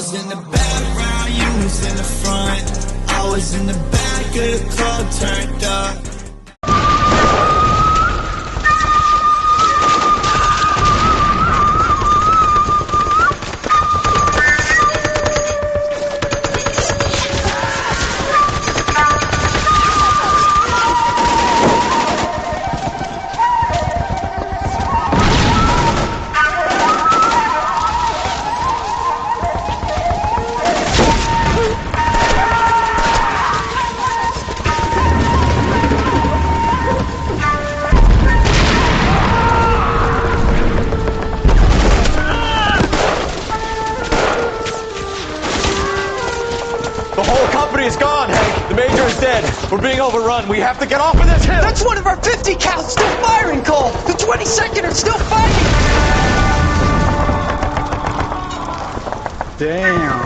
was in the background, you was in the front. I was in the back of the club, turned up. Is gone, Hank. The Major is dead. We're being overrun. We have to get off of this hill. That's one of our 50 cals still firing, Cole. The 22nd are still fighting. Damn.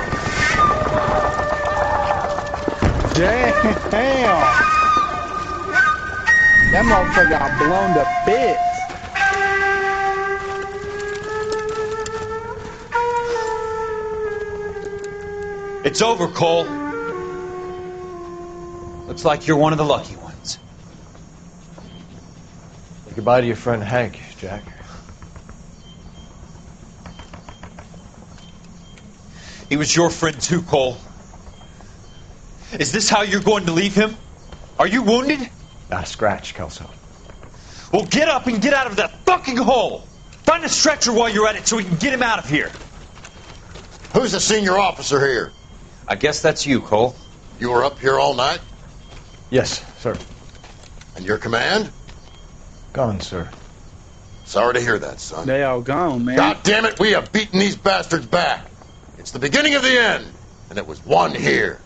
That motherfucker got blown to bits. It's over, Cole. Looks like you're one of the lucky ones. Say goodbye to your friend Hank, Jack. He was your friend too, Cole. Is this how you're going to leave him? Are you wounded? Not a scratch, Kelso. Well, get up and get out of that fucking hole! Find a stretcher while you're at it so we can get him out of here. Who's the senior officer here? I guess that's you, Cole. You were up here all night? Yes, sir. And your command? Gone, sir. Sorry to hear that, son. They all gone, man. God damn it, we have beaten these bastards back. It's the beginning of the end, and it was one here.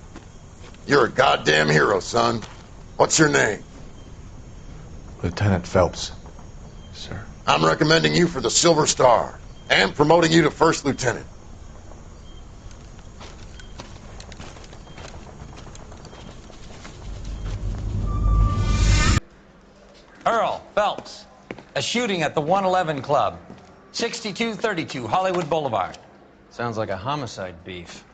You're a goddamn hero, son. What's your name? Lieutenant Phelps, sir. I'm recommending you for the Silver Star, and promoting you to First Lieutenant. Earl Phelps, a shooting at the 111 Club, 6232 Hollywood Boulevard. Sounds like a homicide beef.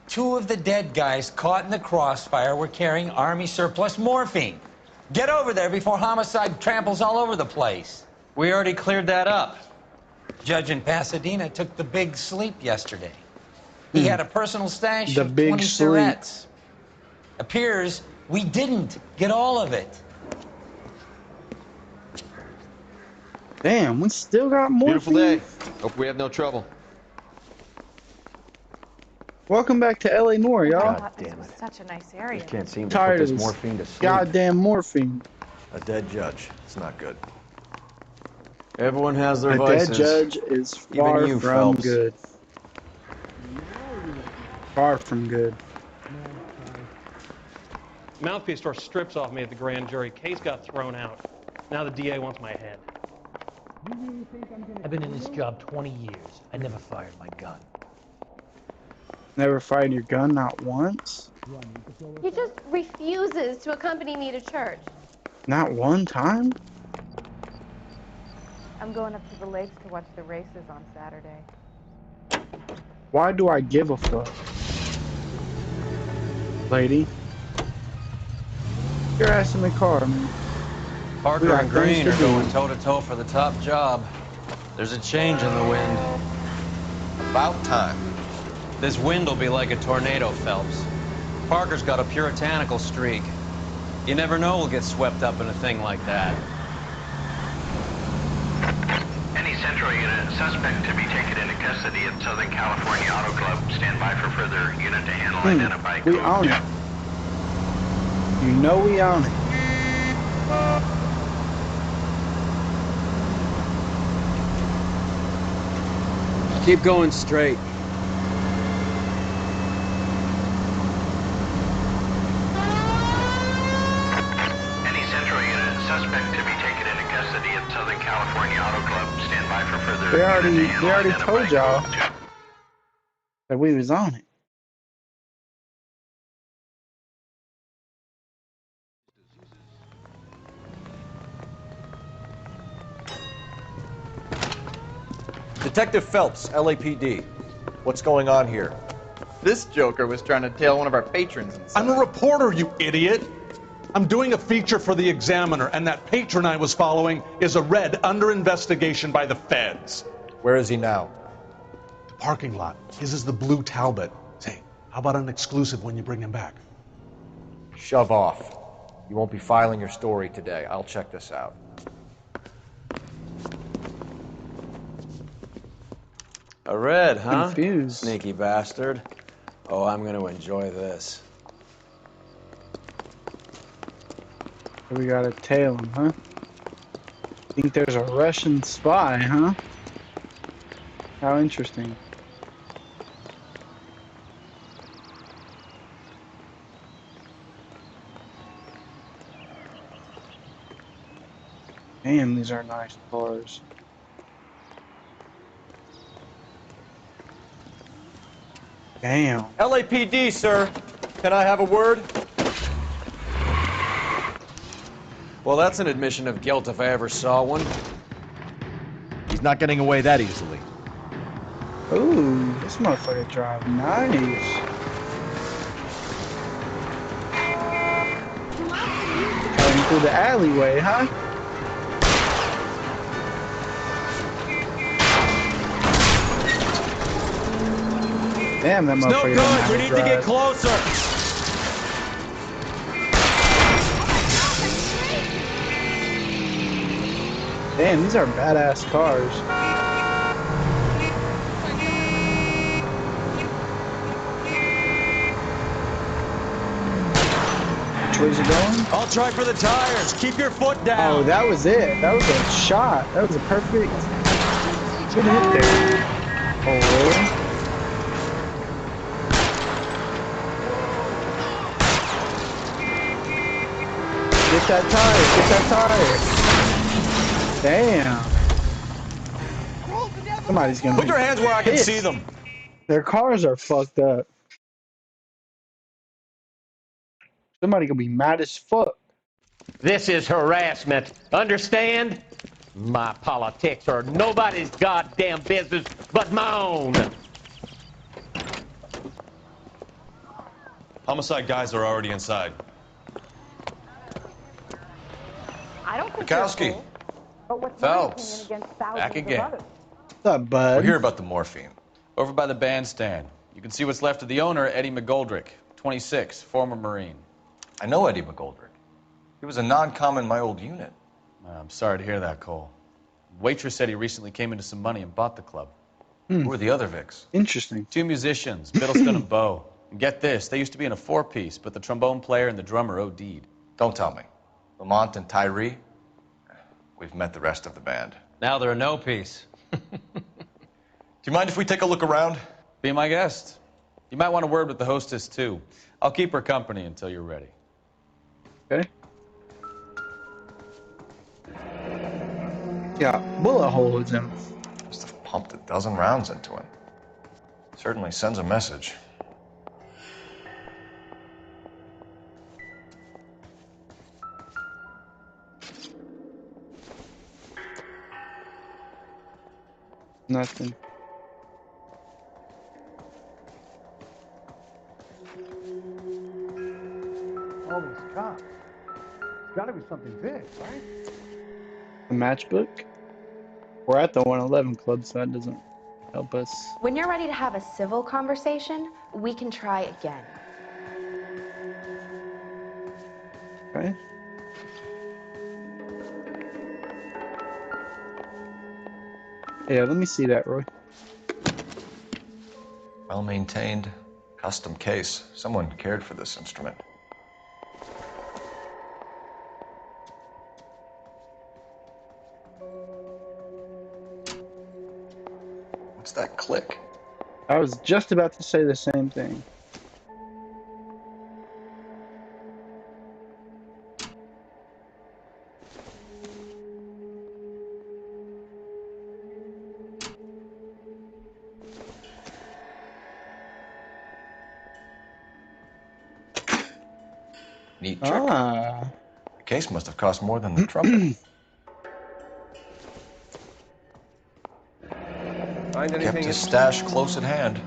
2 of the dead guys caught in the crossfire were carrying Army surplus morphine. Get over there before homicide tramples all over the place. We already cleared that up. Judge in Pasadena took the big sleep yesterday. He had a personal stash The of big 20 sleep. cigarettes. Appears we didn't get all of it. Damn, we still got more. Beautiful day. Hope we have no trouble. Welcome back to LA Noire, y'all. God damn it. Such a nice area. Just can't seem to Tired put of this this morphine to sleep. Goddamn morphine. A dead judge. It's not good. Everyone has their A vices. dead judge is far Even you, from Phelps. good. Far from good. Mouthpiece tore strips off me at the grand jury. Case got thrown out. Now the DA wants my head. I've been in this job 20 years. I never fired my gun. Never fired your gun, not once? He just refuses to accompany me to church. Not one time? I'm going up to the lakes to watch the races on Saturday. Why do I give a fuck? Lady. Your ass in the car, man. Parker and Green are going toe-to-toe for the top job. There's a change in the wind. About time. This wind will be like a tornado, Phelps. Parker's got a puritanical streak. You never know we'll get swept up in a thing like that. Any Central unit, suspect to be taken into custody at Southern California Auto Club. Stand by for further unit to handle identify code. We own it. You know we own it. Keep going straight. Any Central unit, suspect to be taken into custody at Southern California Auto Club. Stand by for further They already identify told y'all code. that we was on it. Detective Phelps, LAPD. What's going on here? This joker was trying to tail one of our patrons inside. I'm a reporter, you idiot. I'm doing a feature for the Examiner, and that patron I was following is a red under investigation by the feds. Where is he now? The parking lot. His is the blue Talbot. Say, how about an exclusive when you bring him back? Shove off. You won't be filing your story today. I'll check this out. A red, huh? Confused. Sneaky bastard. Oh, I'm gonna enjoy this. We gotta tail him, huh? Think there's a Russian spy, huh? How interesting. Damn, these are nice cars. Damn. LAPD, sir. Can I have a word? Well, that's an admission of guilt if I ever saw one. He's not getting away that easily. Ooh, this motherfucker drive nice. Going through the alleyway, huh? Damn, that motherfucker. No good. We need to get closer. Damn, these are badass cars. Which way's it going? I'll try for the tires. Keep your foot down. Oh, that was it. That was a shot. That was a perfect good hit there. Oh. Get that tire. Get that tire. Damn. Somebody's gonna Put your hands where I can see them. Their cars are fucked up. Somebody gonna be mad as fuck. This is harassment. Understand? My politics are nobody's goddamn business but my own. Homicide guys are already inside. I don't think Bukowski. But what's Phelps. my opinion against thousands Back again. of others? What's up, bud? We're here about the morphine. Over by the bandstand. You can see what's left of the owner, Eddie McGoldrick, 26, former Marine. I know Eddie McGoldrick. He was a non-com in my old unit. I'm sorry to hear that, Cole. Waitress said he recently came into some money and bought the club. Who were the other Vics? Interesting. 2 musicians, Biddleston and Bo. And get this, they used to be in a 4-piece, but the trombone player and the drummer OD'd. Don't tell me. Lamont and Tyree? We've met the rest of the band. Now they're a no-piece. Do you mind if we take a look around? Be my guest. You might want a word with the hostess, too. I'll keep her company until you're ready. Okay. Yeah, bullet holes in him. Must have pumped a dozen rounds into him. Certainly sends a message. Nothing. All these cops. It's gotta be something big, right? A matchbook? We're at the 111 club, so that doesn't help us. When you're ready to have a civil conversation, we can try again. Okay. Yeah, let me see that, Roy. Well-maintained, custom case. Someone cared for this instrument. What's that click? I was just about to say the same thing. Neat trick. Ah. The case must have cost more than the trumpet. Find anything? Kept his stash close at hand.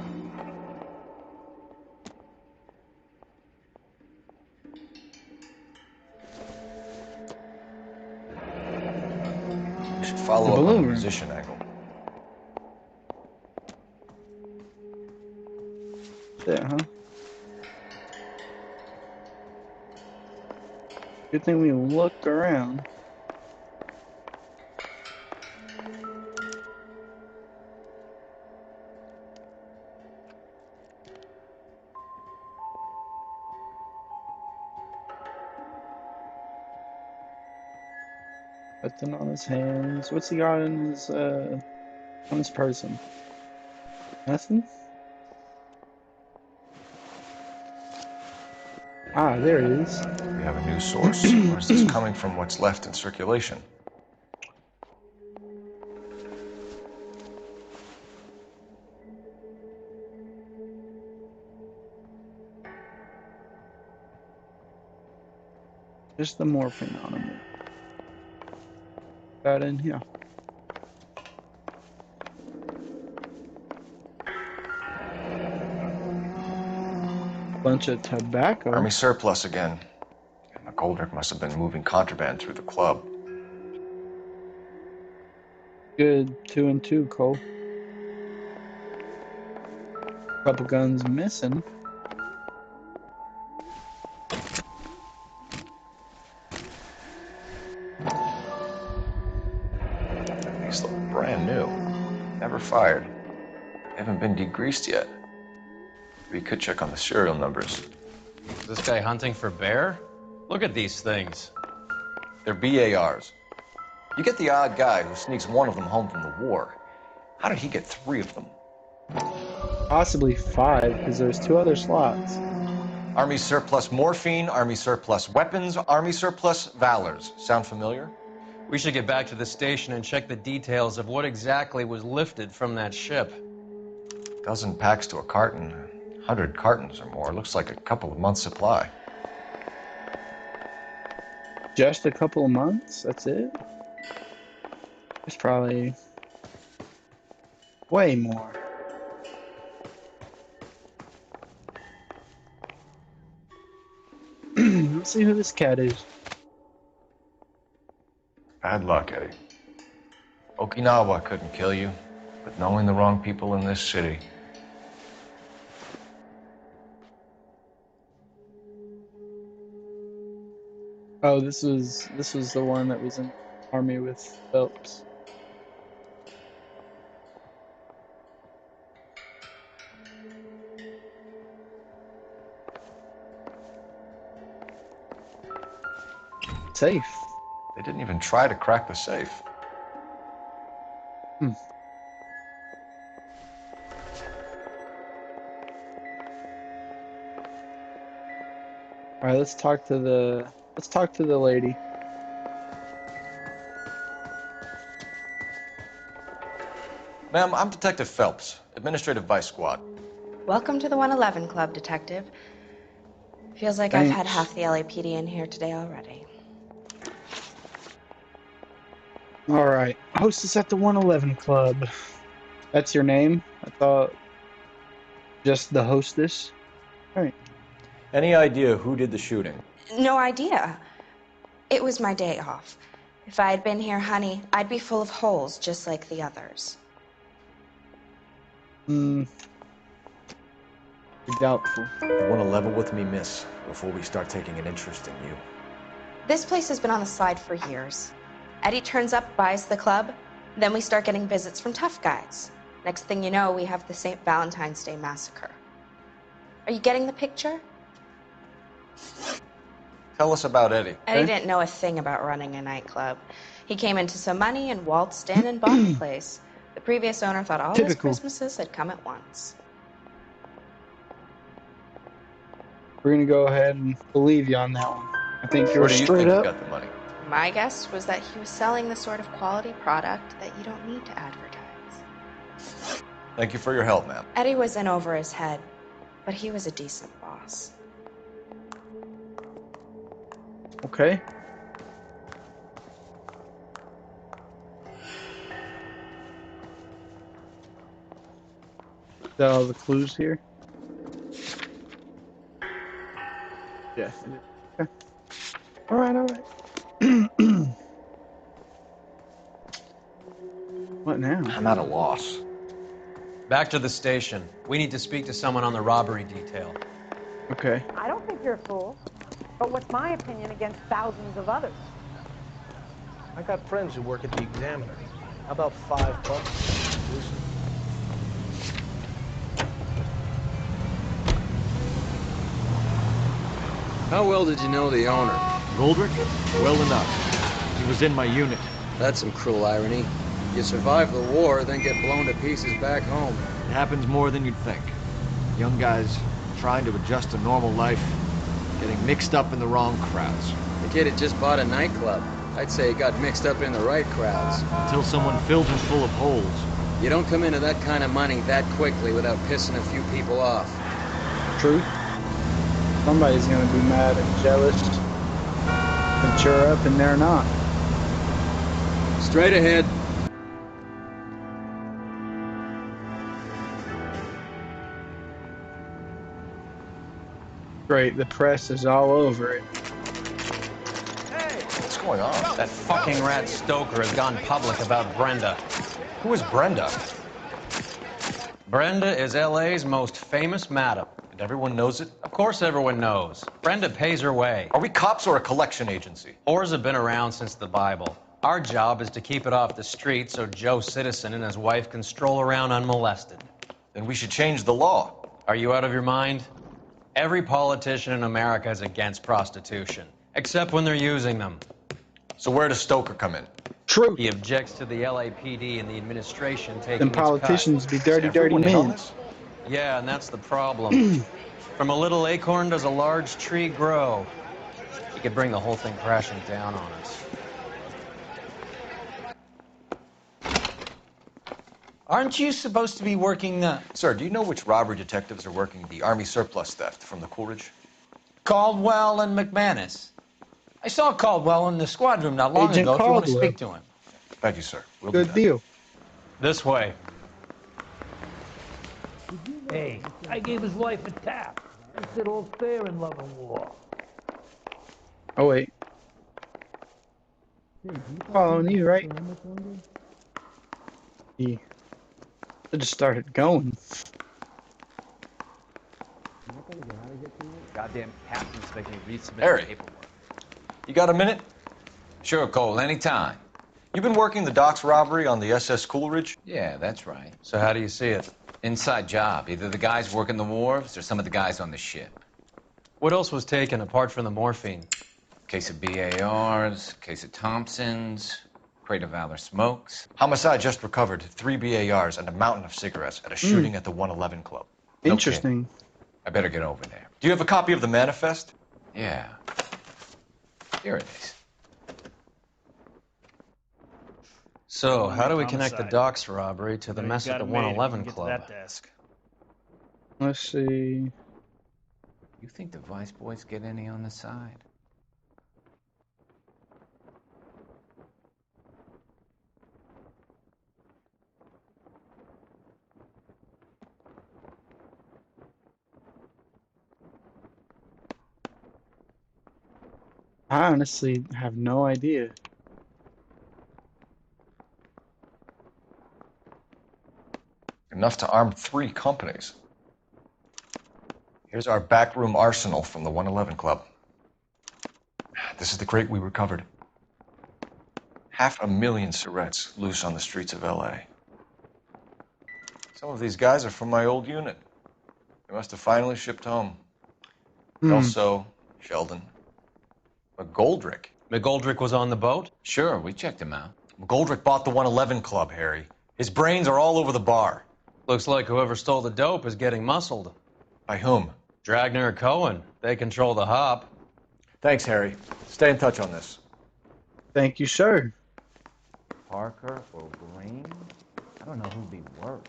follow up on balloon the room. position angle. Yeah, huh? Good thing we looked around. Nothing on his hands. What's he got on his person? Nothing? Ah, there it is. We have a new source. Or is this coming from what's left in circulation? Just the morphine on him. Got in here. Bunch of tobacco. Army surplus again. McGoldrick must have been moving contraband through the club. Good 2 and 2, Cole. Couple guns missing. These look brand new. Never fired. They haven't been degreased yet. We could check on the serial numbers. Is this guy hunting for bear? Look at these things. They're BARs. You get the odd guy who sneaks one of them home from the war. How did he get 3 of them? Possibly 5, because there's 2 other slots. Army surplus morphine, Army surplus weapons, Army surplus valors. Sound familiar? We should get back to the station and check the details of what exactly was lifted from that ship. Dozen packs to a carton, 100 cartons or more. Looks like a couple of months' supply. Just a couple of months? That's it? There's probably way more. Let's see who this cat is. Bad luck, Eddie. Okinawa couldn't kill you, but knowing the wrong people in this city. Oh, this was the one that was in army with Phelps. Safe. They didn't even try to crack the safe. All right, let's talk to the lady. Ma'am, I'm Detective Phelps, Administrative Vice Squad. Welcome to the 111 Club, Detective. Feels like I've had half the LAPD in here today already. All right, hostess at the 111 Club. That's your name? I thought just the hostess. All right. Any idea who did the shooting? No idea. It was my day off. If I had been here, honey, I'd be full of holes just like the others. Doubtful. You want to level with me, miss, before we start taking an interest in you. This place has been on the slide for years. Eddie turns up, buys the club, then we start getting visits from tough guys. Next thing you know, we have the St. Valentine's Day massacre. Are you getting the picture? Tell us about Eddie. Eddie didn't know a thing about running a nightclub. He came into some money and waltzed in and bought the place. The previous owner thought all his Christmases had come at once. We're gonna go ahead and believe you on that one. I think you're Where do you straight think up. he got the money? My guess was that he was selling the sort of quality product that you don't need to advertise. Thank you for your help, ma'am. Eddie was in over his head, but he was a decent boss. Okay. Is that all the clues here? Yeah. Okay. All right. What now? I'm at a loss. Back to the station. We need to speak to someone on the robbery detail. Okay. I don't think you're a fool. But what's my opinion against thousands of others? I got friends who work at the Examiner. How about $5? How well did you know the owner? Goldrick? Well enough. He was in my unit. That's some cruel irony. You survive the war, then get blown to pieces back home. It happens more than you'd think. Young guys trying to adjust to normal life, getting mixed up in the wrong crowds. The kid had just bought a nightclub. I'd say he got mixed up in the right crowds. Until someone filled him full of holes. You don't come into that kind of money that quickly without pissing a few people off. True. Somebody's gonna be mad and jealous. But you're up and they're not. Straight ahead. Great, the press is all over it. What's going on? That fucking rat Stoker has gone public about Brenda. Who is Brenda? Brenda is LA's most famous madam. And everyone knows it? Of course everyone knows. Brenda pays her way. Are we cops or a collection agency? Whores have been around since the Bible. Our job is to keep it off the street so Joe Citizen and his wife can stroll around unmolested. Then we should change the law. Are you out of your mind? Every politician in America is against prostitution, except when they're using them. So where does Stoker come in? True. He objects to the LAPD and the administration taking Them politicians be dirty, dirty men. Yeah, and that's the problem. From a little acorn does a large tree grow. He could bring the whole thing crashing down on us. Aren't you supposed to be working the... Sir, do you know which robbery detectives are working the Army surplus theft from the Coolidge? Caldwell and McManus. I saw Caldwell in the squad room not long Agent ago if you want to Caldwell. speak to him. Thank you, sir. We'll do Good that. deal. This way. Hey, I gave his wife a tap. I said all's fair in love and war. Oh wait. Following you, right? He just started going. Goddamn captains make me resubmit Harry. paperwork. You got a minute? Sure, Cole, anytime. You've been working the docks robbery on the SS Coolidge? Yeah, that's right. So how do you see it? Inside job. Either the guys working the wharves or some of the guys on the ship. What else was taken apart from the morphine? Case of BARs, case of Thompsons, crate of Valor smokes. Homicide just recovered 3 BARs and a mountain of cigarettes at a shooting at the 111 Club. No Interesting. kidding. I better get over there. Do you have a copy of the manifest? Yeah. Here it is. So, how do we connect the docks robbery to the You mess at got the it made if we 111 can get to Club? that desk. Let's see. You think the Vice Boys get any on the side? I honestly have no idea. Enough to arm 3 companies. Here's our backroom arsenal from the 111 Club. This is the crate we recovered. 500,000 cigarettes loose on the streets of LA. Some of these guys are from my old unit. They must have finally shipped home. Kelso, Sheldon, McGoldrick. McGoldrick was on the boat? Sure, we checked him out. McGoldrick bought the 111 Club, Harry. His brains are all over the bar. Looks like whoever stole the dope is getting muscled. By whom? Dragner or Cohen. They control the hop. Thanks, Harry. Stay in touch on this. Thank you, sir. Parker or Green? I don't know who'd be worse.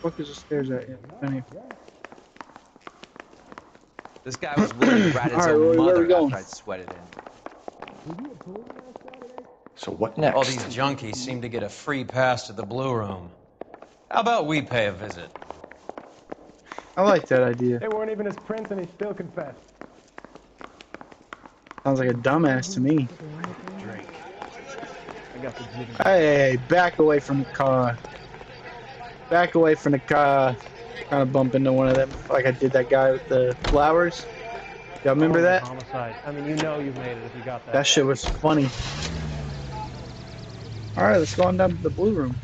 What is the stairs at? Yeah, This guy was willing to rat his All right, own where we mother going? after I'd sweated in. So what next? All these junkies seem to get a free pass to the Blue Room. How about we pay a visit? I like that idea. They weren't even his prince and he still confessed. Sounds like a dumbass to me. Drink. got the jig. Hey, back away from the car. Back away from the car. Kind of bump into one of them like I did that guy with the flowers. Y'all remember Felony that? homicide. I mean, you know you've made it if you got that. That shit was funny. All right, let's go on down to the blue room.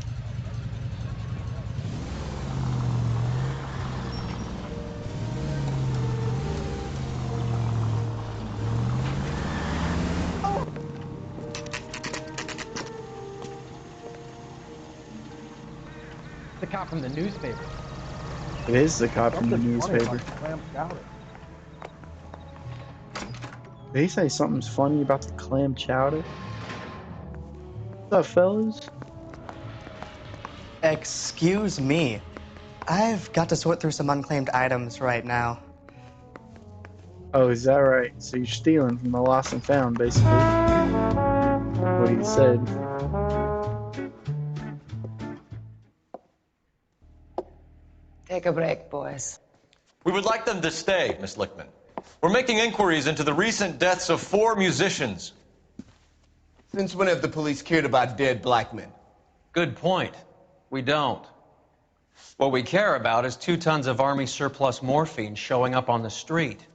The cop from the newspaper. It is the cop from the Something funny newspaper. about clam chowder. Did he say something's funny about the clam chowder? What's up, fellas? Excuse me. I've got to sort through some unclaimed items right now. Oh, is that right? So you're stealing from the lost and found, basically. What he said. Take a break, boys. We would like them to stay, Miss Lickman. We're making inquiries into the recent deaths of 4 musicians. Since when have the police cared about dead black men? Good point. We don't. What we care about is 2 tons of Army surplus morphine showing up on the street.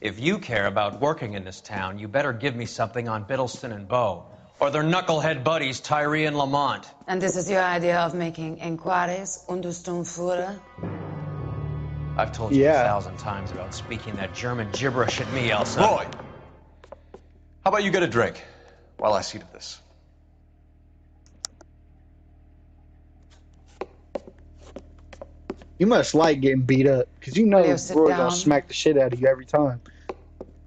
If you care about working in this town, you better give me something on Biddleston and Bow, or their knucklehead buddies Tyree and Lamont. And this is your idea of making inquiries, Untersturmführer? I've told you 1,000 times about speaking that German gibberish at me, Elsa. Roy! How about you get a drink while I see to this? You must like getting beat up, because you know Will you sit Roy down? gonna smack the shit out of you every time.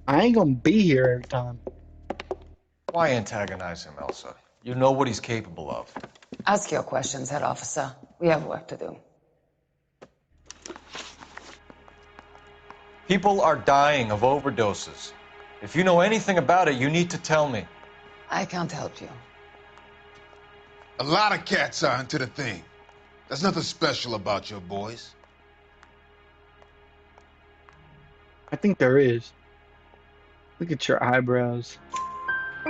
I ain't gonna be here every time. Why antagonize him, Elsa? You know what he's capable of. Ask your questions, head officer. We have work to do. People are dying of overdoses. If you know anything about it, you need to tell me. I can't help you. A lot of cats are into the thing. There's nothing special about your boys. I think there is. Look at your eyebrows.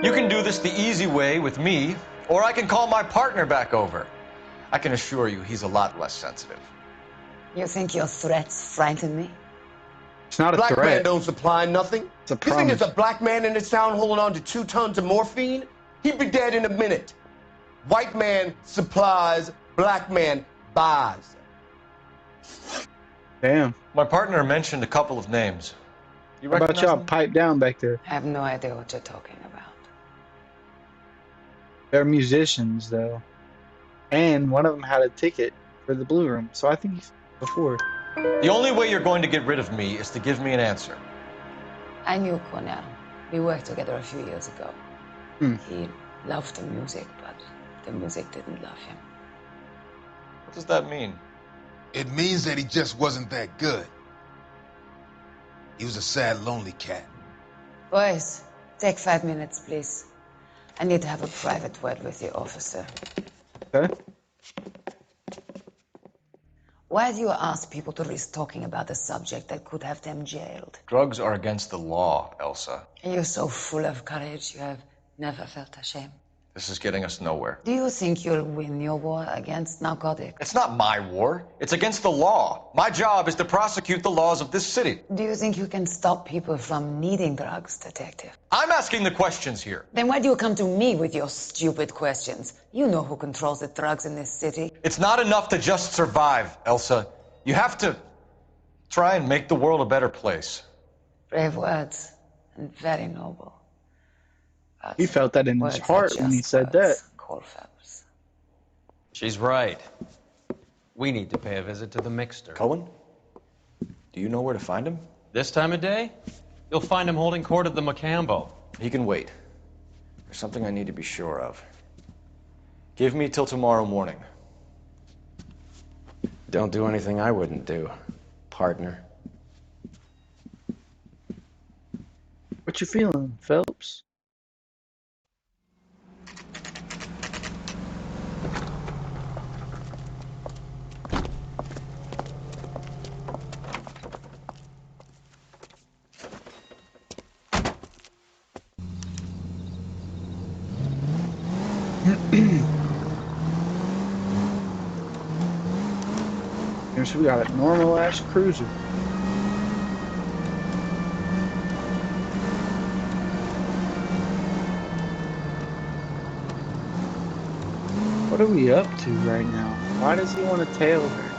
You can do this the easy way with me, or I can call my partner back over. I can assure you he's a lot less sensitive. You think your threats frighten me? It's not a Black threat. man don't supply nothing. It's a You think promise. there's a black man in this town holding on to 2 tons of morphine? He'd be dead in a minute. White man supplies, black man buys. Damn. My partner mentioned a couple of names. You How about recognize y'all them? pipe down back there? I have no idea what you're talking about. They're musicians, though. And one of them had a ticket for the blue room, so I think he's before. The only way you're going to get rid of me is to give me an answer. I knew Cornell. We worked together a few years ago. Hmm. He loved the music, but the music didn't love him. What does that mean? It means that he just wasn't that good. He was a sad, lonely cat. Boys, take 5 minutes, please. I need to have a private word with you, officer. Okay. Why do you ask people to risk talking about a subject that could have them jailed? Drugs are against the law, Elsa. And you're so full of courage, you have never felt ashamed. This is getting us nowhere. Do you think you'll win your war against narcotics? It's not my war. It's against the law. My job is to prosecute the laws of this city. Do you think you can stop people from needing drugs, detective? I'm asking the questions here. Then why do you come to me with your stupid questions? You know who controls the drugs in this city. It's not enough to just survive, Elsa. You have to try and make the world a better place. Brave words and very noble. But He felt that in his words are heart when he just said that. words, Colfax. She's right. We need to pay a visit to the mixer. Cohen? Do you know where to find him? This time of day, you'll find him holding court at the Macambo. He can wait. There's something I need to be sure of. Give me till tomorrow morning. Don't do anything I wouldn't do, partner. What you feeling, Phelps? Here, so we got a normal ass cruiser. What are we up to right now? Why does he want to tail her?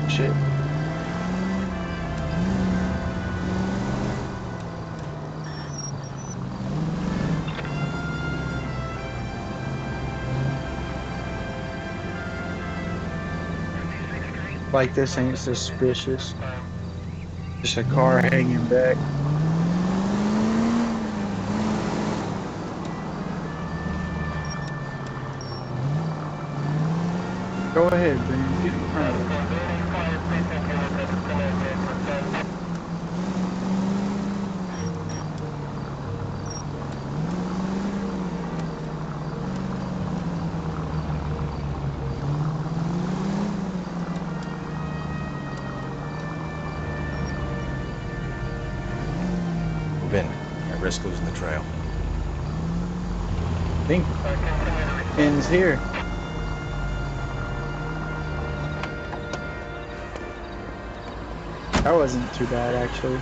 Shit. Like this ain't suspicious. Just a car hanging back. Go ahead, Ben. Get in front of it. Ben, at risk losing the trail. I think Ben's here. That wasn't too bad, actually.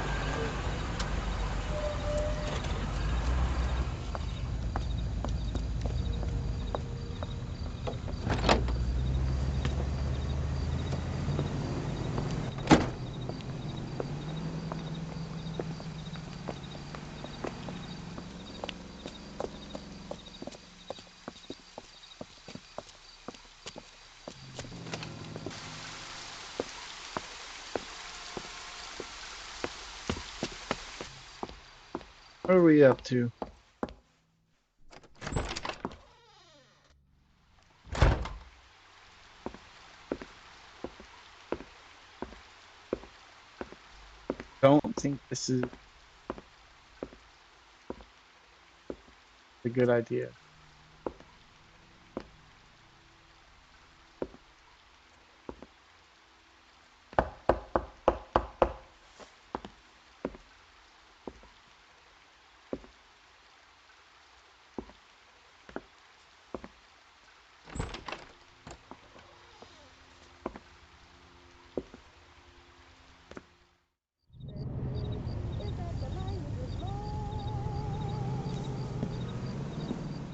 What are we up to? Don't think this is a good idea.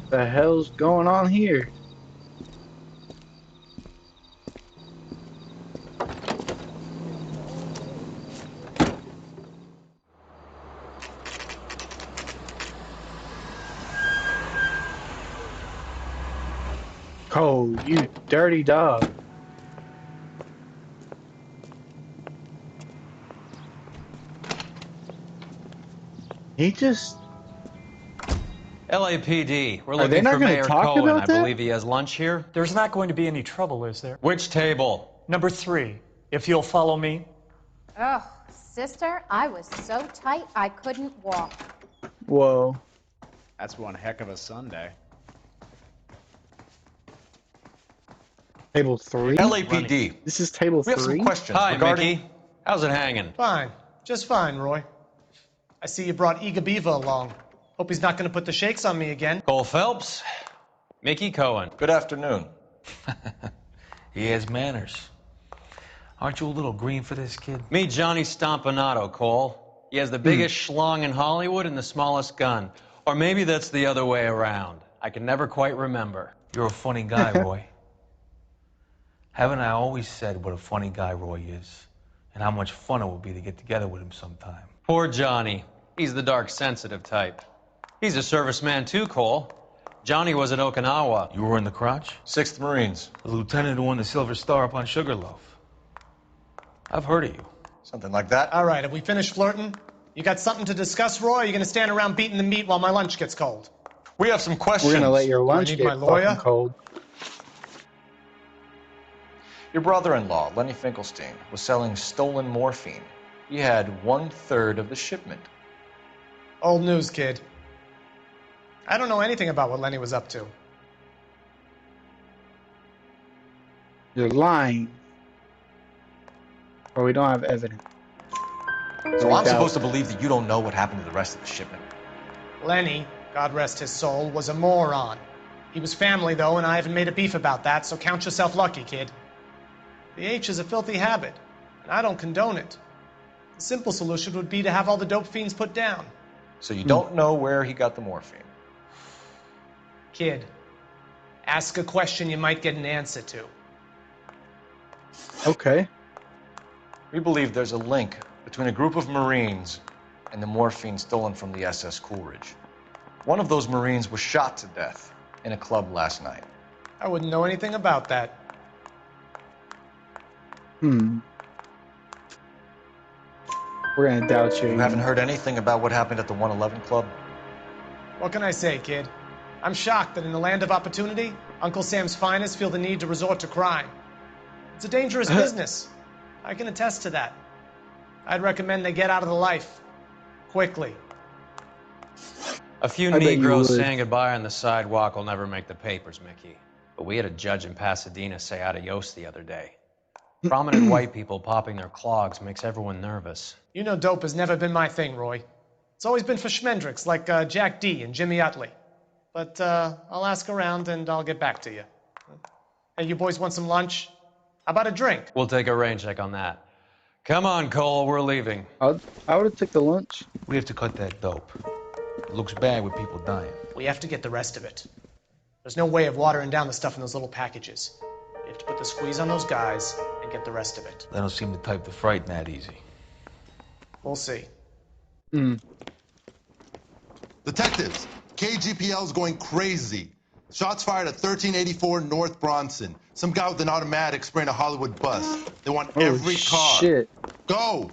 The hell's going on here? Cole, you dirty dog. He just... LAPD, we're Are looking they not for going to Mayor talk Cohen. about I that? believe he has lunch here. There's not going to be any trouble, is there? Which table? Number 3, if you'll follow me. Oh, sister, I was so tight I couldn't walk. Whoa. That's one heck of a Sunday. Table 3? LAPD. This is table 3? We have some questions Hi, regarding... Mickey. How's it hanging? Fine. Just fine, Roy. I see you brought Igabiva along. Hope he's not going to put the shakes on me again. Cole Phelps, Mickey Cohen. Good afternoon. He has manners. Aren't you a little green for this kid? Meet Johnny Stompanato, Cole. He has the biggest schlong in Hollywood and the smallest gun. Or maybe that's the other way around. I can never quite remember. You're a funny guy, Roy. Haven't I always said what a funny guy Roy is? And how much fun it would be to get together with him sometime. Poor Johnny. He's the dark, sensitive type. He's a serviceman too, Cole. Johnny was at Okinawa. You were in the crotch? 6th Marines. The lieutenant who won the Silver Star up on Sugarloaf. I've heard of you. Something like that. All right, have we finished flirting? You got something to discuss, Roy? Or are you going to stand around beating the meat while my lunch gets cold? We have some questions. We're going to let your lunch need get my lawyer? fucking cold. Your brother-in-law, Lenny Finkelstein, was selling stolen morphine. He had 1/3 of the shipment. Old news, kid. I don't know anything about what Lenny was up to. You're lying. Or we don't have evidence. So I'm supposed to believe that you don't know what happened to the rest of the shipment? Lenny, God rest his soul, was a moron. He was family, though, and I haven't made a beef about that, so count yourself lucky, kid. The H is a filthy habit, and I don't condone it. The simple solution would be to have all the dope fiends put down. So you don't know where he got the morphine? Kid, ask a question you might get an answer to. Okay. We believe there's a link between a group of Marines and the morphine stolen from the SS Coolidge. One of those Marines was shot to death in a club last night. I wouldn't know anything about that. We're gonna doubt you. You haven't heard anything about what happened at the 111 Club? What can I say, kid? I'm shocked that in the land of opportunity, Uncle Sam's finest feel the need to resort to crime. It's a dangerous business. I can attest to that. I'd recommend they get out of the life. Quickly. A few Negroes saying goodbye on the sidewalk will never make the papers, Mickey. But we had a judge in Pasadena say adios the other day. Prominent white people popping their clogs makes everyone nervous. You know dope has never been my thing, Roy. It's always been for schmendricks like Jack D. and Jimmy Utley. But I'll ask around and I'll get back to you. Hey, you boys want some lunch? How about a drink? We'll take a rain check on that. Come on, Cole, we're leaving. I would have took the lunch. We have to cut that dope. It looks bad with people dying. We have to get the rest of it. There's no way of watering down the stuff in those little packages. We have to put the squeeze on those guys and get the rest of it. They don't seem the type to frighten that easy. We'll see. Detectives, KGPL's going crazy. Shots fired at 1384 North Bronson. Some guy with an automatic spraying a Hollywood bus. They want every car. Shit. Go!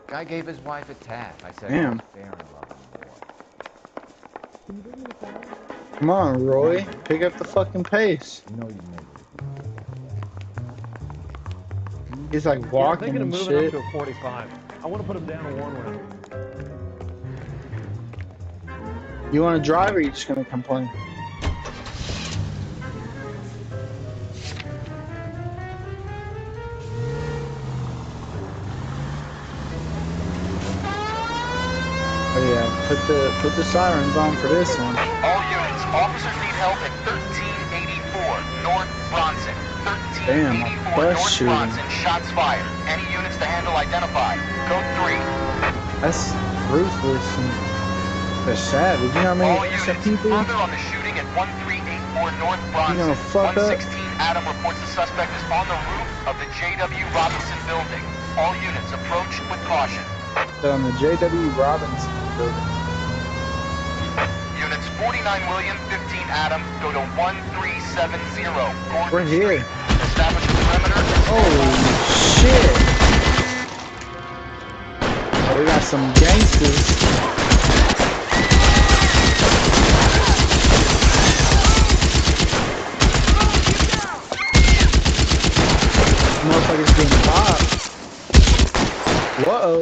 Guy gave his wife a tap. I said, Damn. fair and loving boy. Come on, Roy. Pick up the fucking pace. You know you made it. He's like walking I'm and thinking of moving shit. up to a 45. I want to put him down to 1 round. You want to drive or are you just gonna complain? Oh yeah, put the sirens on for this one. All units, officers need help at 1384 North Bronson. 1384 North Bronson, shots fired. Any units to handle identify. Code 3. That's ruthless and they're savage. You know how many All units, people? further on the shooting at 1384 North Bronson. You gonna fuck up? 116 Adam reports the suspect is on the roof of the J.W. Robinson building. All units approach with caution. They're on the J.W. Robinson building. Units 49 William, 15 Adam, go to 1370 Gordon We're here. Street. Establish a perimeter. Holy shit! Oh, we got some gangsters. Motherfuckers getting popped. Whoa.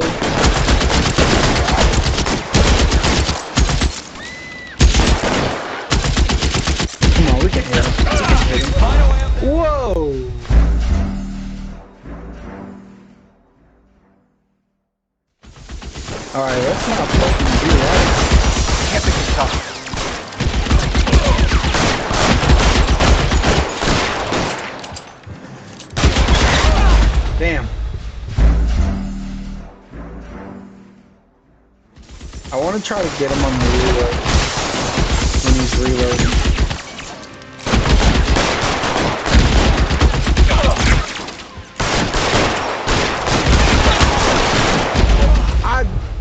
Come on, we can hit him. Whoa. Alright, let's not fucking do that. Can't think of cover. Damn. I want to try to get him on the reload when he's reloading.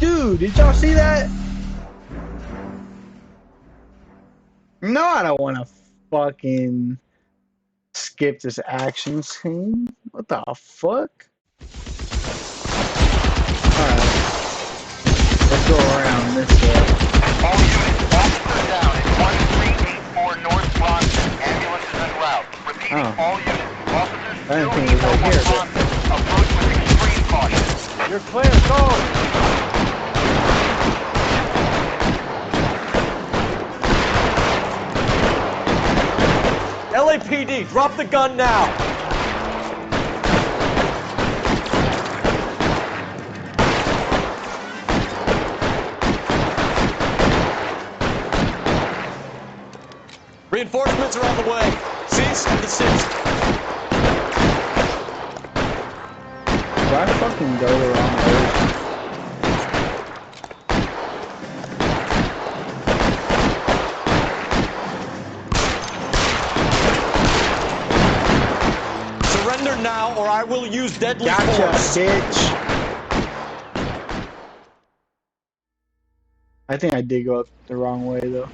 Dude, did y'all see that? No, I don't want to fucking skip this action scene. What the fuck? Alright. Let's go around this way. All units, officer down at 1384 North Bronson. Ambulance is en route. Repeating, all units, officers I didn't still think need it was help right on here, Bronson. Approach with extreme caution. You're clear, go! LAPD, drop the gun now! Reinforcements are on the way. Cease and desist. Did I fucking go the wrong way? Surrender now, or I will use deadly Gotcha, force. bitch. I think I did go up the wrong way, though.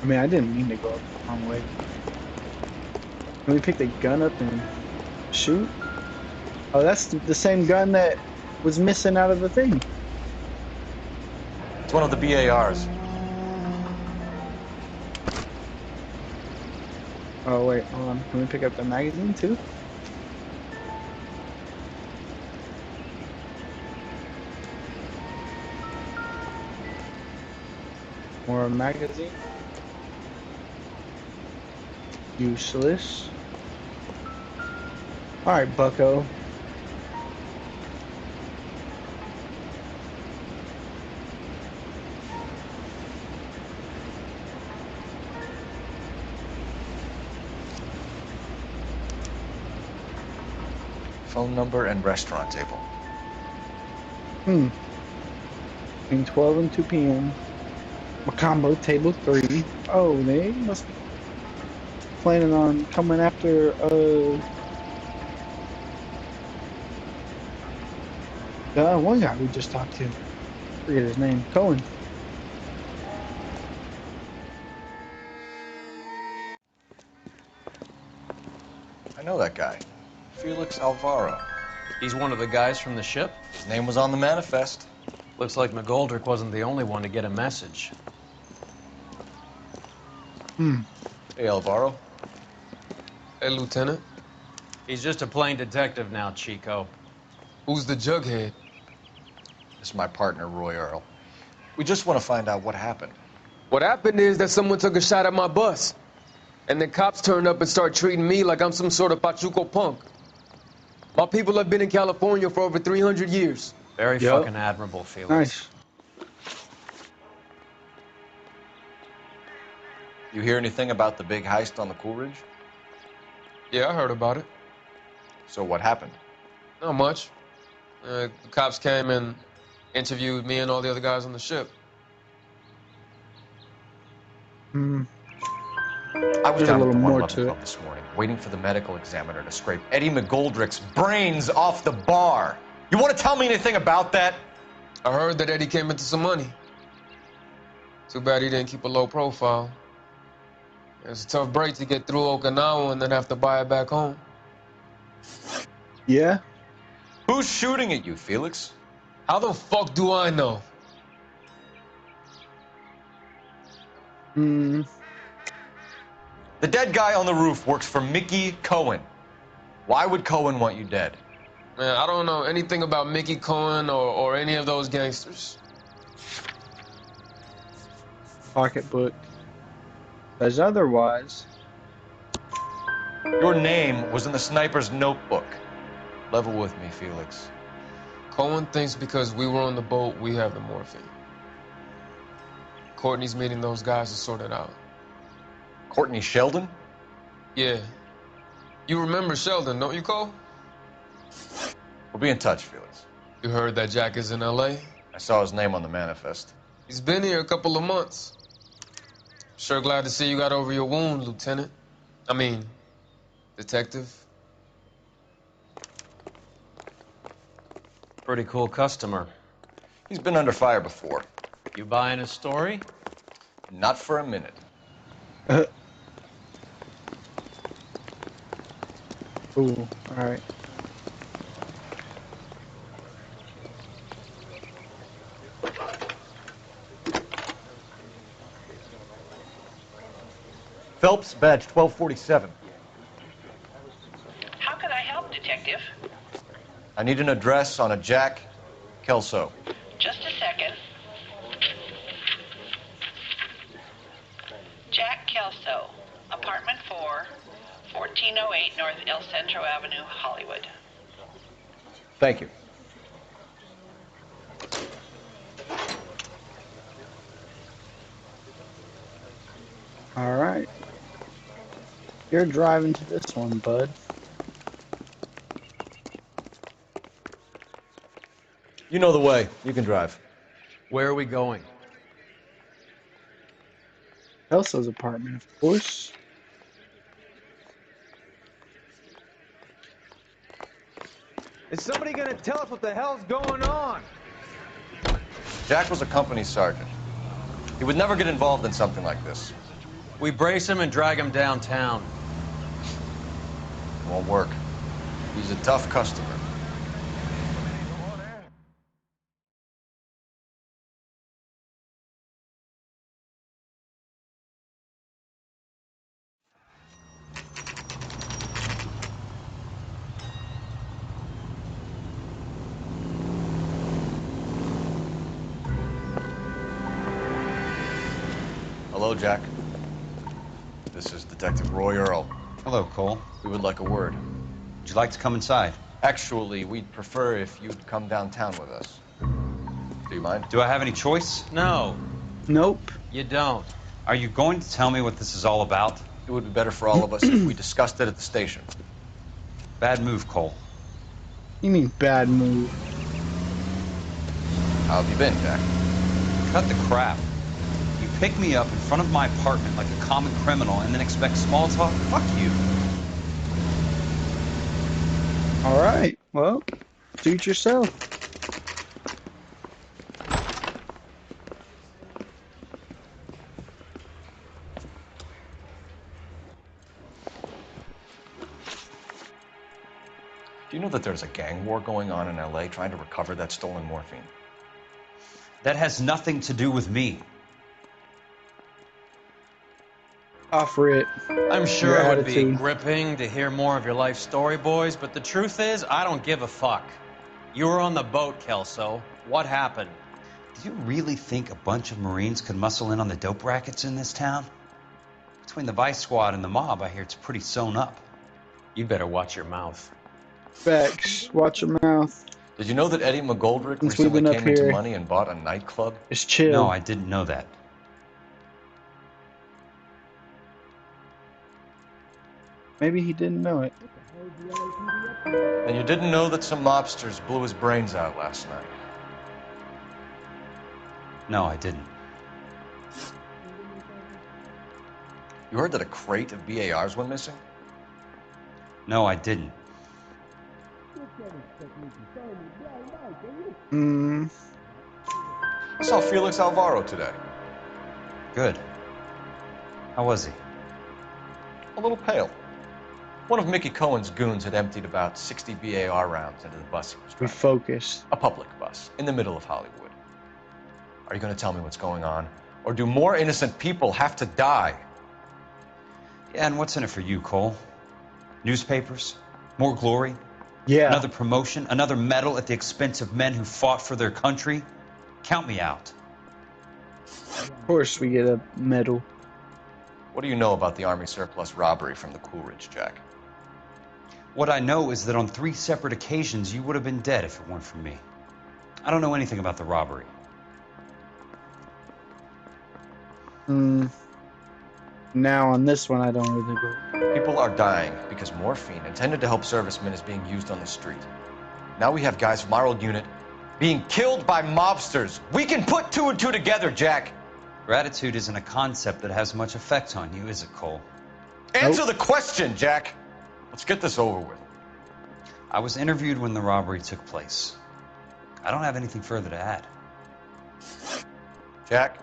I mean, I didn't mean to go up the wrong way. Can we pick the gun up and shoot? Oh, that's the same gun that was missing out of the thing. It's one of the BARs. Oh, wait, hold on. Can we pick up the magazine, too? More magazine. Useless. Alright, bucko. Phone number and restaurant table. Between 12 and 2 p.m. Macombo, table 3. Oh, they must be planning on coming after, one guy we just talked to. Forget his name. Cohen. I know that guy. Felix Alvaro. He's one of the guys from the ship? His name was on the manifest. Looks like McGoldrick wasn't the only one to get a message. Hey, Alvaro. Hey, Lieutenant. He's just a plain detective now, Chico. Who's the jughead? This is my partner, Roy Earl. We just want to find out what happened. What happened is that someone took a shot at my bus. And the cops turned up and started treating me like I'm some sort of Pachuco punk. My people have been in California for over 300 years. Very fucking admirable, Felix. Nice. You hear anything about the big heist on the Coolidge? Yeah, I heard about it. So what happened? Not much. The cops came and interviewed me and all the other guys on the ship. I was down at the more 111 club this morning, waiting for the medical examiner to scrape Eddie McGoldrick's brains off the bar. You want to tell me anything about that? I heard that Eddie came into some money. Too bad he didn't keep a low profile. It's a tough break to get through Okinawa and then have to buy it back home. Yeah? Who's shooting at you, Felix? How the fuck do I know? The dead guy on the roof works for Mickey Cohen. Why would Cohen want you dead? Man, I don't know anything about Mickey Cohen or any of those gangsters. Pocketbook. As otherwise. Your name was in the sniper's notebook. Level with me, Felix. Cohen thinks because we were on the boat, we have the morphine. Courtney's meeting those guys to sort it out. Courtney Sheldon? Yeah. You remember Sheldon, don't you, Cole? We'll be in touch, Felix. You heard that Jack is in L.A.? I saw his name on the manifest. He's been here a couple of months. Sure glad to see you got over your wound, Lieutenant. I mean, Detective. Pretty cool customer. He's been under fire before. You buying his story? Not for a minute. Ooh, alright. Phelps, badge 1247. How can I help, Detective? I need an address on a Jack Kelso. Just a second. Kelso, apartment 4, 1408 North El Centro Avenue, Hollywood. Thank you. All right. You're driving to this one, bud. You know the way. You can drive. Where are we going? Elsa's apartment, of course. Is somebody gonna tell us what the hell's going on? Jack was a company sergeant. He would never get involved in something like this. We brace him and drag him downtown. It won't work. He's a tough customer. Hello, Jack. This is Detective Roy Earl. Hello, Cole. We would like a word. Would you like to come inside? Actually, we'd prefer if you'd come downtown with us. Do you mind? Do I have any choice? No. Nope. You don't. Are you going to tell me what this is all about? It would be better for all of us if we discussed it at the station. Bad move, Cole. You mean bad move? How have you been, Jack? Cut the crap. You pick me up in front of my apartment like a common criminal and then expect small talk? Fuck you. All right. Well, suit yourself. Do you know that there's a gang war going on in LA trying to recover that stolen morphine? That has nothing to do with me. Offer it. I'm sure Your it would be attitude. gripping to hear more of your life story, boys, but the truth is, I don't give a fuck. You were on the boat, Kelso. What happened? Do you really think a bunch of Marines could muscle in on the dope rackets in this town? Between the Vice Squad and the mob, I hear it's pretty sewn up. You better watch your mouth. Facts. Watch your mouth. Did you know that Eddie McGoldrick Since we've recently been up came into here, money and bought a nightclub? It's chill. No, I didn't know that. Maybe he didn't know it. And you didn't know that some mobsters blew his brains out last night? No, I didn't. You heard that a crate of BARs went missing? No, I didn't. I saw Felix Alvaro today. Good. How was he? A little pale. One of Mickey Cohen's goons had emptied about 60 BAR rounds into the bus he was driving. Refocus. A public bus, in the middle of Hollywood. Are you going to tell me what's going on? Or do more innocent people have to die? Yeah, and what's in it for you, Cole? Newspapers? More glory? Yeah. Another promotion? Another medal at the expense of men who fought for their country? Count me out. Of course we get a medal. What do you know about the Army surplus robbery from the Coolidge, Jack? What I know is that on 3 separate occasions, you would have been dead if it weren't for me. I don't know anything about the robbery. Now on this one, I don't really go. People are dying because morphine intended to help servicemen is being used on the street. Now we have guys from our old unit being killed by mobsters. We can put 2 and 2 together, Jack. Gratitude isn't a concept that has much effect on you, is it, Cole? Answer the question, Jack. Let's get this over with. I was interviewed when the robbery took place. I don't have anything further to add. Jack,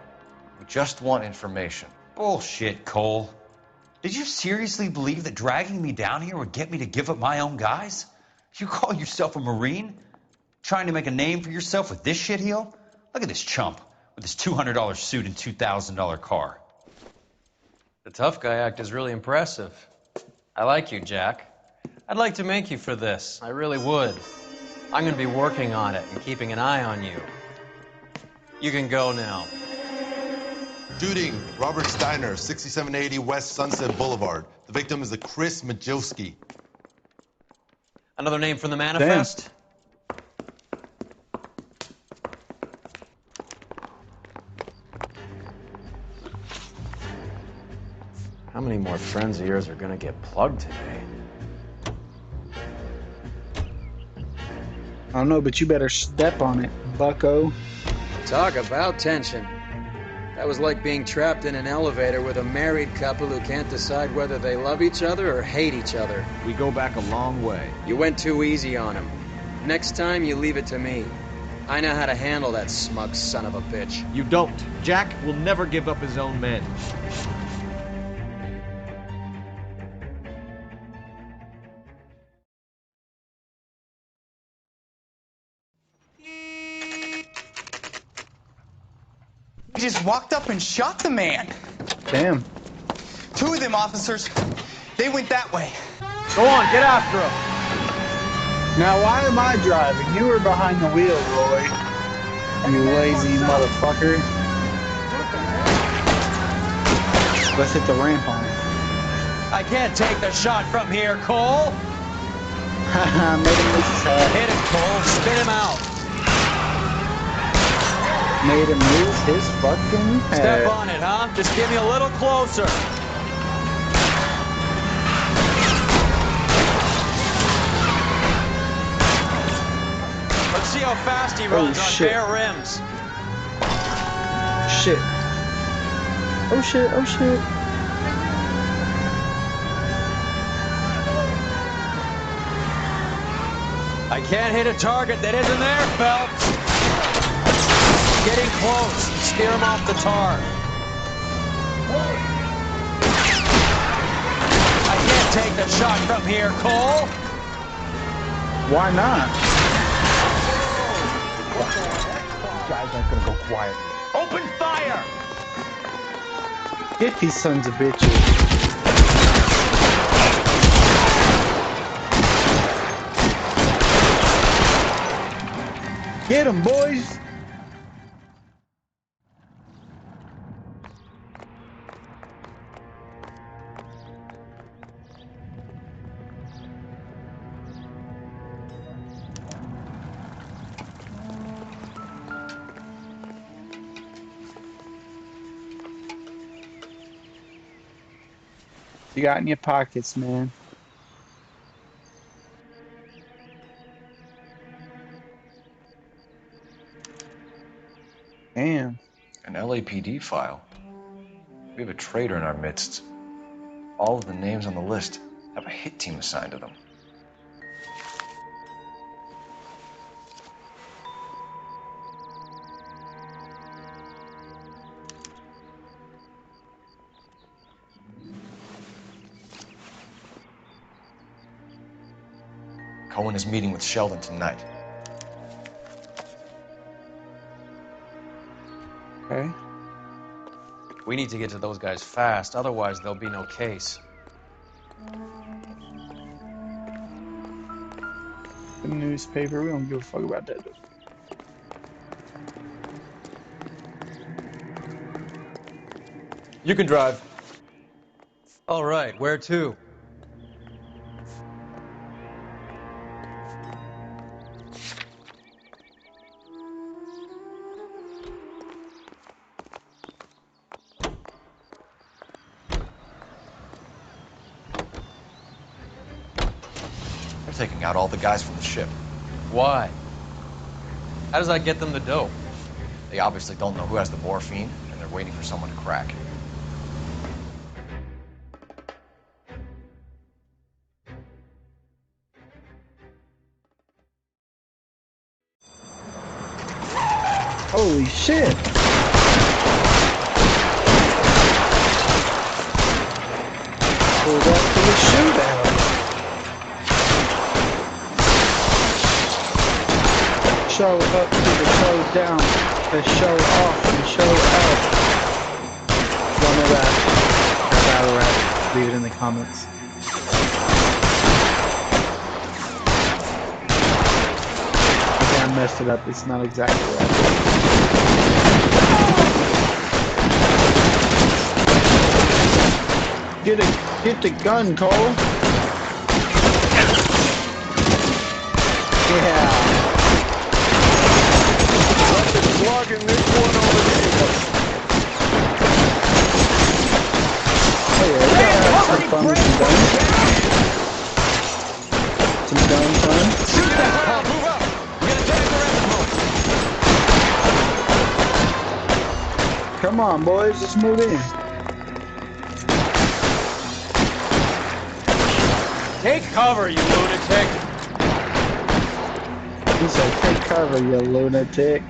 we just want information. Bullshit, Cole. Did you seriously believe that dragging me down here would get me to give up my own guys? You call yourself a Marine? Trying to make a name for yourself with this shitheel? Look at this chump with his $200 suit and $2,000 car. The tough guy act is really impressive. I like you, Jack. I'd like to make you for this. I really would. I'm going to be working on it and keeping an eye on you. You can go now. Shooting, Robert Steiner, 6780 West Sunset Boulevard. The victim is a Chris Majowski. Another name from the manifest? How many more friends of yours are gonna get plugged today? I don't know, but you better step on it, bucko. Talk about tension. That was like being trapped in an elevator with a married couple who can't decide whether they love each other or hate each other. We go back a long way. You went too easy on him. Next time, you leave it to me. I know how to handle that smug son of a bitch. You don't. Jack will never give up his own men. He just walked up and shot the man. Damn. Two of them officers, they went that way. Go on, get after him. Now, why am I driving? You were behind the wheel, Roy. You lazy motherfucker. Let's hit the ramp on it. I can't take the shot from here, Cole. Haha, made him lose his head. Hit him, Cole. Spin him out. Made him lose his fucking head. Step on it, huh? Just give me a little closer. Let's see how fast he runs on bare rims. Shit. Oh shit, oh shit. I can't hit a target that isn't there, Phelps. Getting close. Steer him off the tar. I can't take the shot from here, Cole. Why not? Guys aren't gonna go quiet. Open fire! Get these sons of bitches. Get them, boys! You got in your pockets, man. Damn. An LAPD file. We have a traitor in our midst. All of the names on the list have a hit team assigned to them. Cohen is meeting with Sheldon tonight. Okay. We need to get to those guys fast, otherwise there'll be no case. The newspaper, we don't give a fuck about that. You can drive. All right, where to? They're taking out all the guys from the ship. Why? How does that get them the dope? They obviously don't know who has the morphine, and they're waiting for someone to crack. Holy shit! Pulled up to the shootout. Show up to the showdown, the show off, the show out. One of that battle rap. Leave it in the comments. Okay, I messed it up. It's not exactly right. Get the gun, Cole. Yeah. Let the slug in this one over here. Oh yeah, we gotta have some fun with some guns. Some gun fun. Shoot that! Move up! We gotta take the rest of them. Come on, boys, let's move in. Take cover, you lunatic. He said, take cover, you lunatic.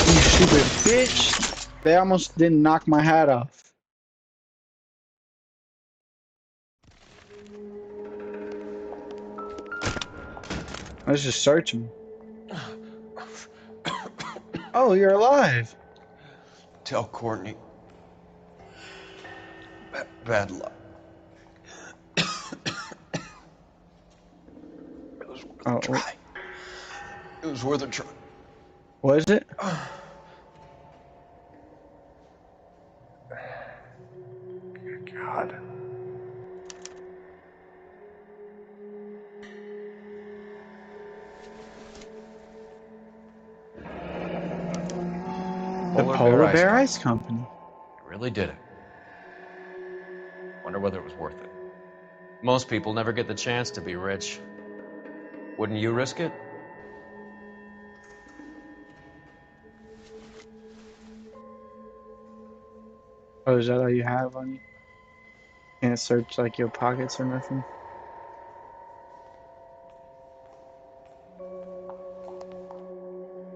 You stupid bitch. They almost didn't knock my hat off. Let's just search him. Oh, you're alive. Tell Courtney. Bad luck. It was worth a try. It was worth a try. What is it? God. The Polar Bear Ice Company. Really did it. Wonder whether it was worth it. Most people never get the chance to be rich. Wouldn't you risk it? Oh, is that all you have on you? Can't search like your pockets or nothing?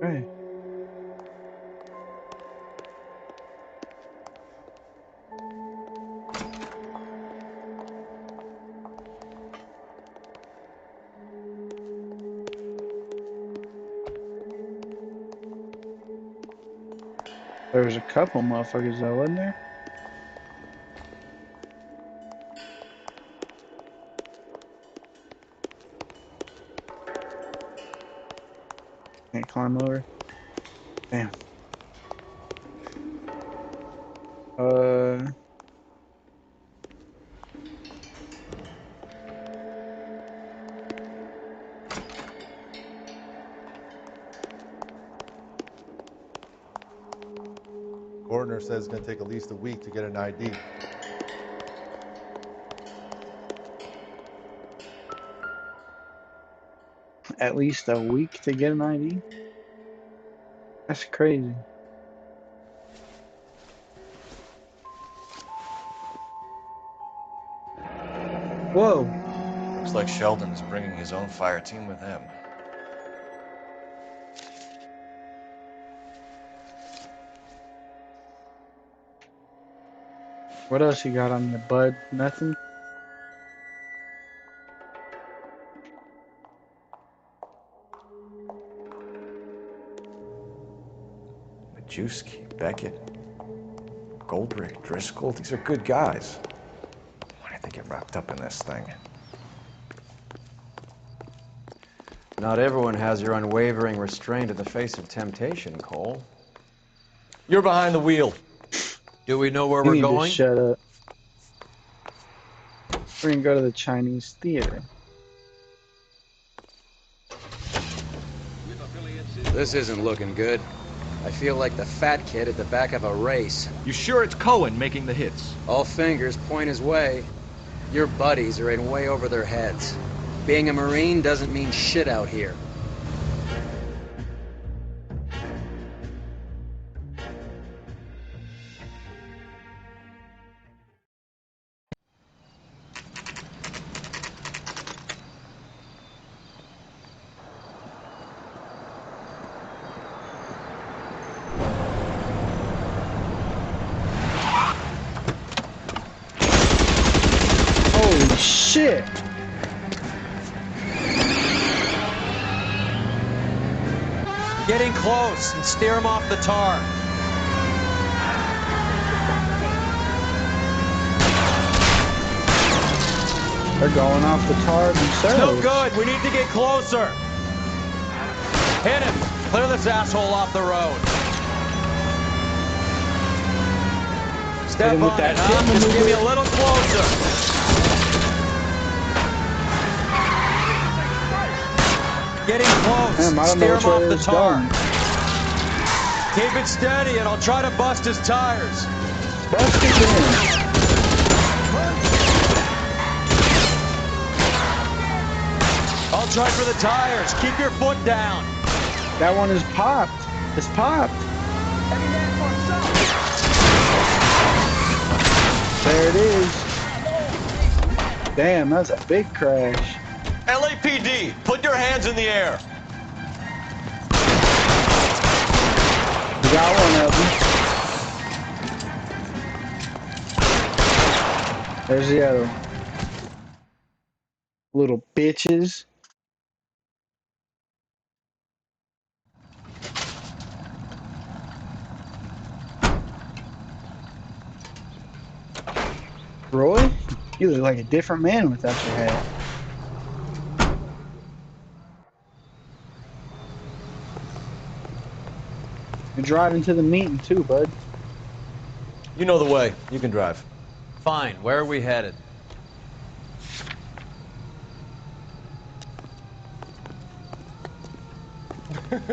Hey. There was a couple motherfuckers though, wasn't there? Can't climb over. Damn. Coroner says it's going to take at least a week to get an ID. At least a week to get an ID? That's crazy. Whoa. Looks like Sheldon is bringing his own fire team with him. What else you got on the bud? Nothing? Majewski, Beckett, Goldrick, Driscoll, these are good guys. Why did they get wrapped up in this thing? Not everyone has your unwavering restraint in the face of temptation, Cole. You're behind the wheel. Do we know where You we're need going? to shut up. We're gonna go to the Chinese theater. This isn't looking good. I feel like the fat kid at the back of a race. You sure it's Cohen making the hits? All fingers point his way. Your buddies are in way over their heads. Being a Marine doesn't mean shit out here. Holy shit! Get in close and steer him off the tar. They're going off the tar themselves. No good. We need to get closer. Hit him. Clear this asshole off the road. Step him with on that it, huh? hip Just give me a maneuver. little closer. Getting close. Damn, I don't know Steer which him way off the it's tar. going. Keep it steady, and I'll try to bust his tires. Bust it in. I'll try for the tires. Keep your foot down. That one is popped. It's popped. There it is. Damn, that's a big crash. LAPD, put your hands in the air. We got one of them. There's the other one. Little bitches. Roy, you look like a different man without your hat. You're driving to the meeting too, bud. You know the way. You can drive. Fine. Where are we headed?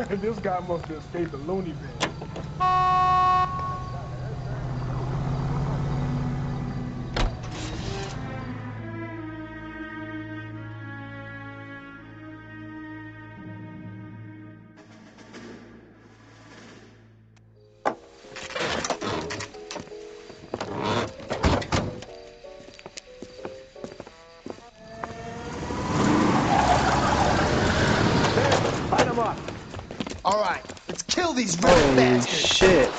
This guy must have escaped the loony bin. Light him up. All right, let's kill these red Holy bastards. shit.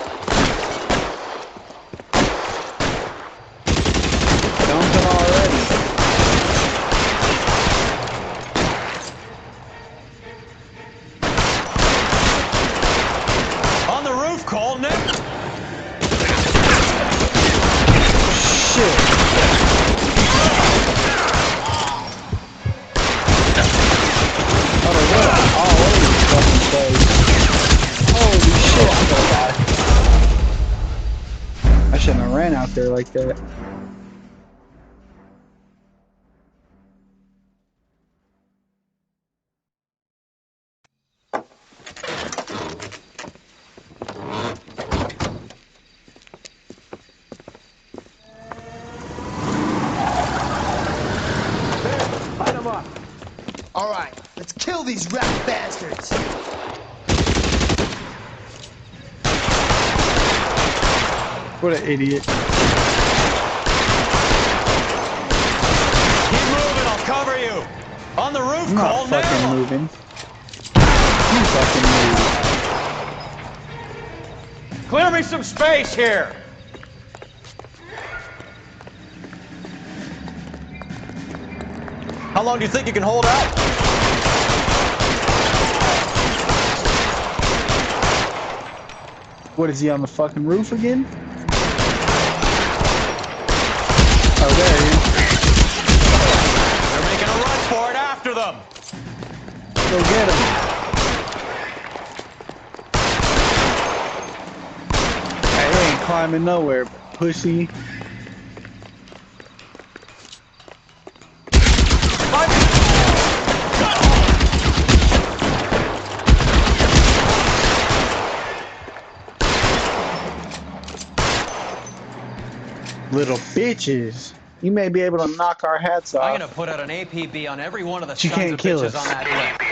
Dumping already. On the roof, Cole, Nick. Shit. Oh, what all over the fucking place. Holy shit, I'm gonna die. I shouldn't have ran out there like that. Light him up. All right, let's kill these red bastards. What an idiot. Keep moving. I'll cover you. On the roof, I'm not Cole, fucking now. moving. You fucking move. Clear me some space here. How long do you think you can hold out? What is he on the fucking roof again? Oh, there he is. They're making a run for it after them. Go get him. Hey, he ain't climbing nowhere, pussy. Little bitches. You may be able to knock our hats off. I'm gonna put out an APB on every one of the But you sons can't of kill bitches us. on that list.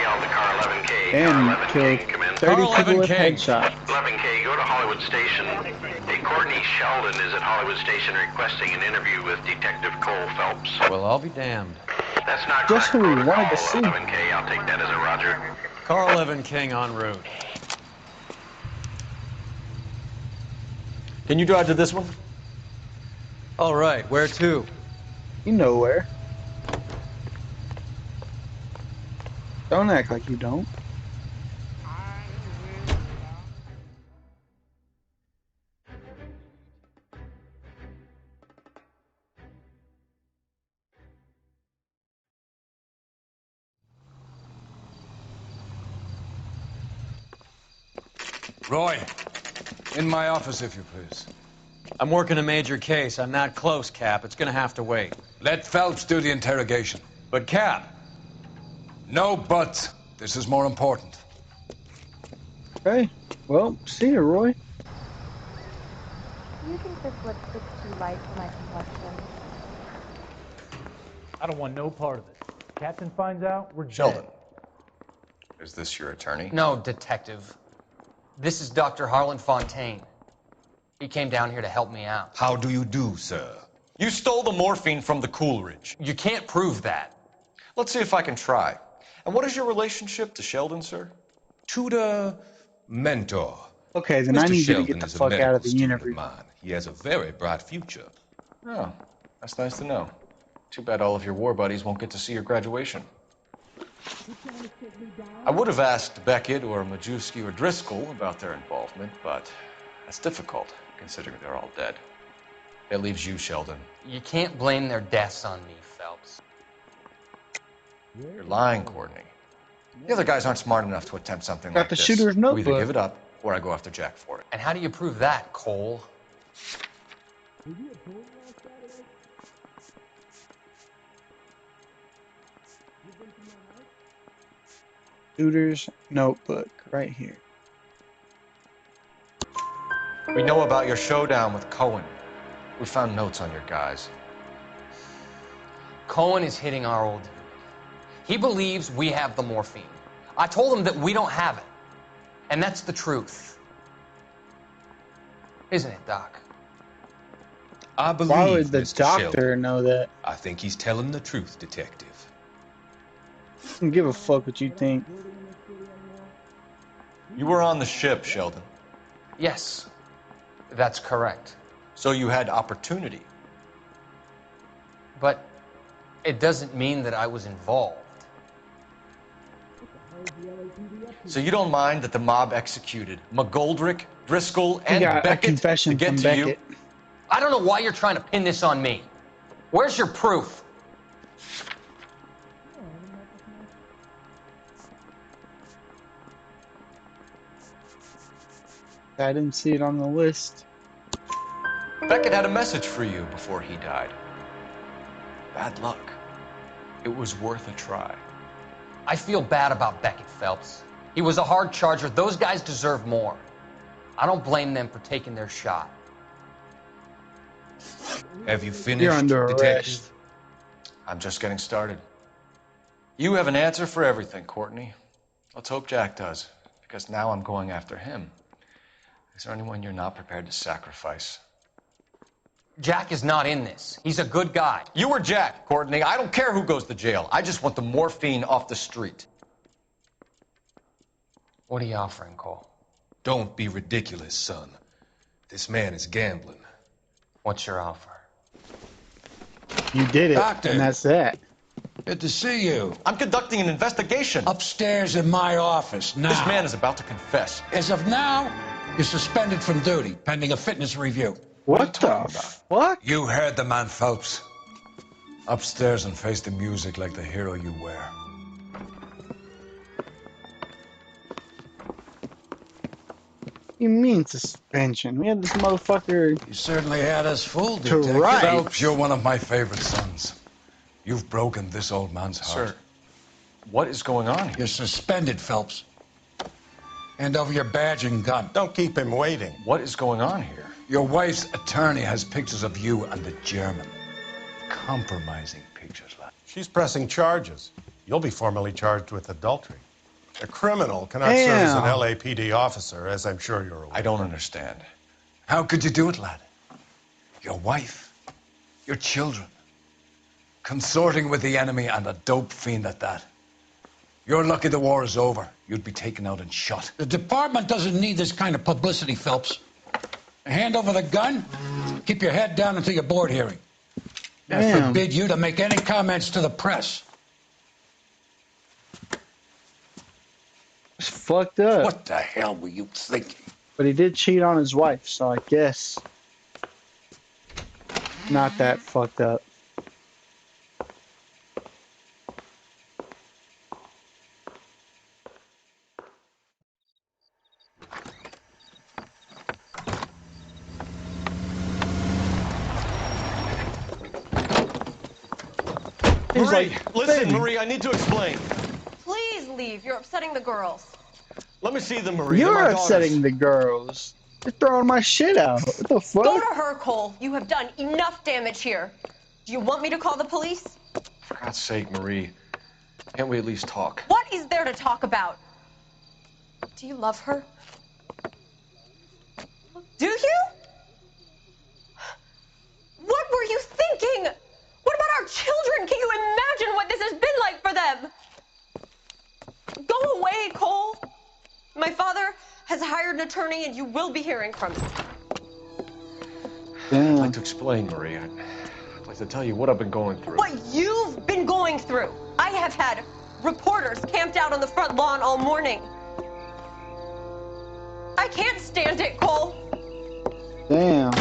And kill 30 people with headshots. 11K, go to Hollywood Station. Hey, Courtney Sheldon is at Hollywood Station requesting an interview with Detective Cole Phelps. Well, I'll be damned. That's not Just who we wanted to see. 11K, I'll take that as a roger. Carl Evan King en route. Can you drive to this one? All right, where to? You know where. Don't act like you don't. Roy, in my office, if you please. I'm working a major case. I'm not close, Cap. It's gonna have to wait. Let Phelps do the interrogation. But, Cap. No buts. This is more important. Okay. Well, see you, Roy. Do you think this lipstick's too light for my complexion? I don't want no part of it. Captain finds out, we're Sheldon. dead. Is this your attorney? No, Detective. This is Dr. Harlan Fontaine. He came down here to help me out. How do you do, sir? You stole the morphine from the Coolidge. You can't prove that. Let's see if I can try. And what is your relationship to Sheldon, sir? Tutor, mentor. Okay, then Mr. I need you to Sheldon get the is a fuck out medical of the student interview. mine. He has a very bright future. Oh, that's nice to know. Too bad all of your war buddies won't get to see your graduation. I would have asked Beckett or Majewski or Driscoll about their involvement, but that's difficult, considering they're all dead. That leaves you, Sheldon. You can't blame their deaths on me, Phelps. You're lying, Courtney. The other guys aren't smart enough to attempt something Got like the this. shooter's We either notebook. give it up, or I go after Jack for it. And how do you prove that, Cole? Shooter's notebook, right here. We know about your showdown with Cohen. We found notes on your guys. Cohen is hitting our old unit. He believes we have the morphine. I told him that we don't have it. And that's the truth. Isn't it, Doc? I believe Why would the Mr. doctor Sheldon. know that? I think he's telling the truth, Detective. I don't give a fuck what you think. You were on the ship, Sheldon. Yes, that's correct. So you had opportunity. But it doesn't mean that I was involved. So you don't mind that the mob executed McGoldrick, Driscoll, and got a Beckett confession to get from to Beckett. you? I don't know why you're trying to pin this on me. Where's your proof? I didn't see it on the list. Beckett had a message for you before he died. Bad luck. It was worth a try. I feel bad about Beckett, Phelps. He was a hard charger. Those guys deserve more. I don't blame them for taking their shot. Have you finished, You're under Detective? arrest. I'm just getting started. You have an answer for everything, Courtney. Let's hope Jack does, because now I'm going after him. Is there anyone you're not prepared to sacrifice? Jack is not in this. He's a good guy. You or Jack, Courtney. I don't care who goes to jail. I just want the morphine off the street. What are you offering, Cole? Don't be ridiculous, son. This man is gambling. What's your offer? You did it, Doctor. and that's that. Good to see you. I'm conducting an investigation. Upstairs in my office now. This man is about to confess. As of now, you're suspended from duty, pending a fitness review. What the fuck? You heard the man, Phelps. Upstairs and face the music like the hero you were. You mean suspension? We had this motherfucker You certainly had us fooled, to Detective. right. Phelps, you're one of my favorite sons. You've broken this old man's heart. Sir, what is going on here? You're suspended, Phelps. Hand over your badge and gun. Don't keep him waiting. What is going on here? Your wife's attorney has pictures of you and the German. Compromising pictures, lad. She's pressing charges. You'll be formally charged with adultery. A criminal cannot serve as an Damn. LAPD officer, as I'm sure you're aware. I don't understand. How could you do it, lad? Your wife, your children, consorting with the enemy and a dope fiend at that. You're lucky the war is over. You'd be taken out and shot. The department doesn't need this kind of publicity, Phelps. Hand over the gun. Keep your head down until your board hearing. I Damn. forbid you to make any comments to the press. It's fucked up. What the hell were you thinking? But he did cheat on his wife, so I guess not that fucked up. He's Marie, like, listen, baby. Marie, I need to explain. Please leave. You're upsetting the girls. Let me see them, Marie. They're You're my upsetting daughters. the girls. You're throwing my shit out. What the fuck? Go to her, Cole. You have done enough damage here. Do you want me to call the police? For God's sake, Marie. Can't we at least talk? What is there to talk about? Do you love her? Do you? What were you thinking? What about our children? Can you imagine what this has been like for them? Go away, Cole. My father has hired an attorney and you will be hearing from him. I'd like to explain, Marie. I'd like to tell you what I've been going through. What you've been going through. I have had reporters camped out on the front lawn all morning. I can't stand it, Cole. Damn.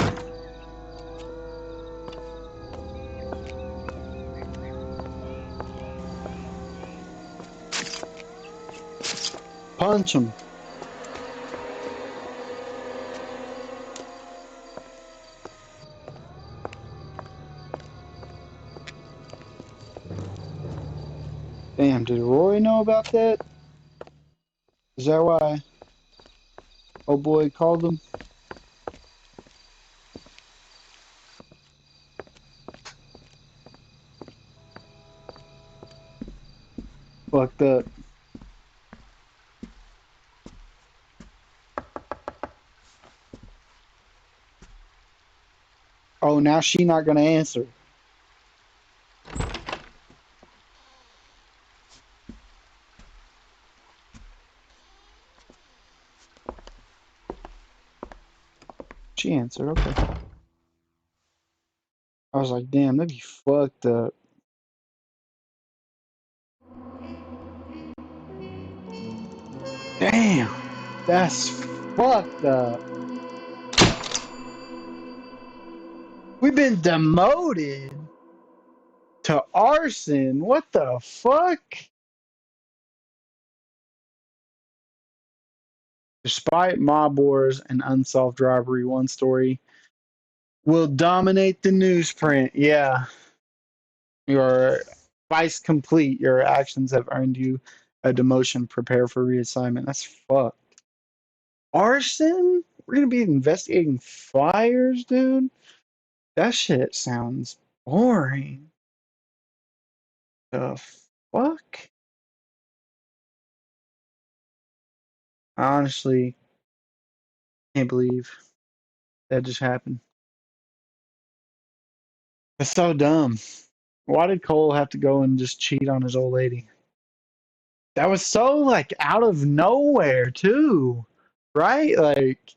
Punch him. Damn, did Roy know about that? Is that why old boy called him? Fucked up. Oh, now she not gonna answer. She answered, okay. I was like, damn, that'd be fucked up. Damn, that's fucked up. We've been demoted to arson. What the fuck? Despite mob wars and unsolved robbery, one story will dominate the newsprint. Yeah. Your vice complete. Your actions have earned you a demotion. Prepare for reassignment. That's fucked. Arson? We're gonna be investigating fires, dude? That shit sounds boring. The fuck? I honestly can't believe that just happened. It's so dumb. Why did Cole have to go and just cheat on his old lady? That was so, like, out of nowhere, too. Right? Like,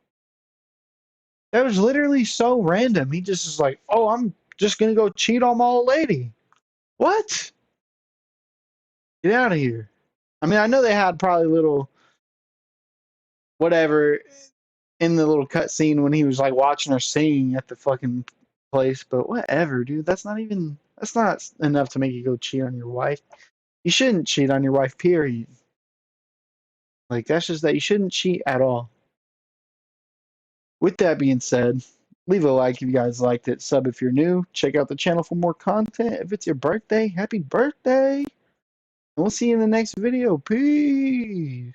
that was literally so random. He just was like, oh, I'm just going to go cheat on my old lady. What? Get out of here. I mean, I know they had probably little whatever in the little cutscene when he was, like, watching her sing at the fucking place, but whatever, dude. That's not enough to make you go cheat on your wife. You shouldn't cheat on your wife, period. Like, that's just that you shouldn't cheat at all. With that being said, leave a like if you guys liked it. Sub if you're new. Check out the channel for more content. If it's your birthday, happy birthday. And we'll see you in the next video. Peace.